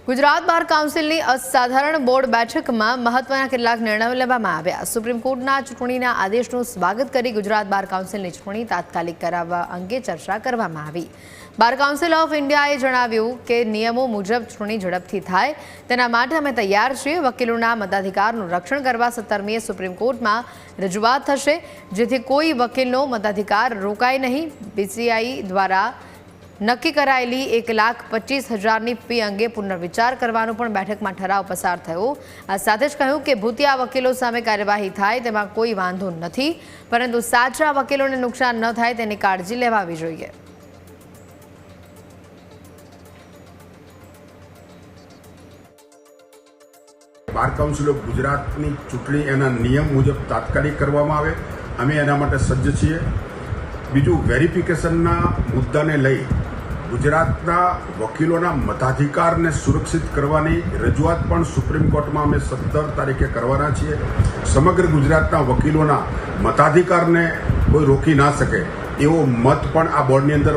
ગુજરાત બાર કાઉન્સિલની અસાધારણ બોર્ડ બેઠકમાં મહત્વના કેટલાક નિર્ણયો લેવામાં આવ્યા। સુપ્રીમ કોર્ટના ચૂંટણીના આદેશનું સ્વાગત કરી ગુજરાત બાર કાઉન્સિલની ચૂંટણી તાત્કાલિક કરાવવા અંગે ચર્ચા કરવામાં આવી। બાર કાઉન્સિલ ઓફ ઇન્ડિયાએ જણાવ્યું કે નિયમો મુજબ ચૂંટણી ઝડપથી થાય તેના માટે અમે તૈયાર છીએ। વકીલોના મતાધિકારનું રક્ષણ કરવા 17મીએ સુપ્રીમ કોર્ટમાં રજૂઆત થશે, જેથી કોઈ વકીલનો મતાધિકાર રોકાય નહીં। બીસીઆઈ દ્વારા નક્કી કરાયેલી 1,25,000ની ફી અંગે પુનર્વિચાર કરવાનો પણ બેઠકમાં ઠરાવ પસાર થયો। આ સાથે જ કહ્યું કે ભૂતિયા વકીલો સામે કાર્યવાહી થાય તેમાં કોઈ વાંધો નથી, પરંતુ સાચા વકીલોને નુકસાન ન થાય તેની કાળજી લેવાવી જોઈએ। બાર કાઉન્સિલ ઓફ ગુજરાતની ચૂંટણી એના નિયમ મુજબ તાત્કાલિક કરવામાં આવે, અમે એના માટે સજ્જ છીએ। બીજું, વેરિફિકેશનના મુદ્દાને લઈ ગુજરાતના વકીલોના મતાધિકારને સુરક્ષિત કરવાની રજૂઆત પણ સુપ્રીમ કોર્ટમાં અમે 17 તારીખે કરવાના છીએ। સમગ્ર ગુજરાતના વકીલોના મતાધિકારને કોઈ રોકી ના શકે એવો મત પણ આ બોર્ડની અંદર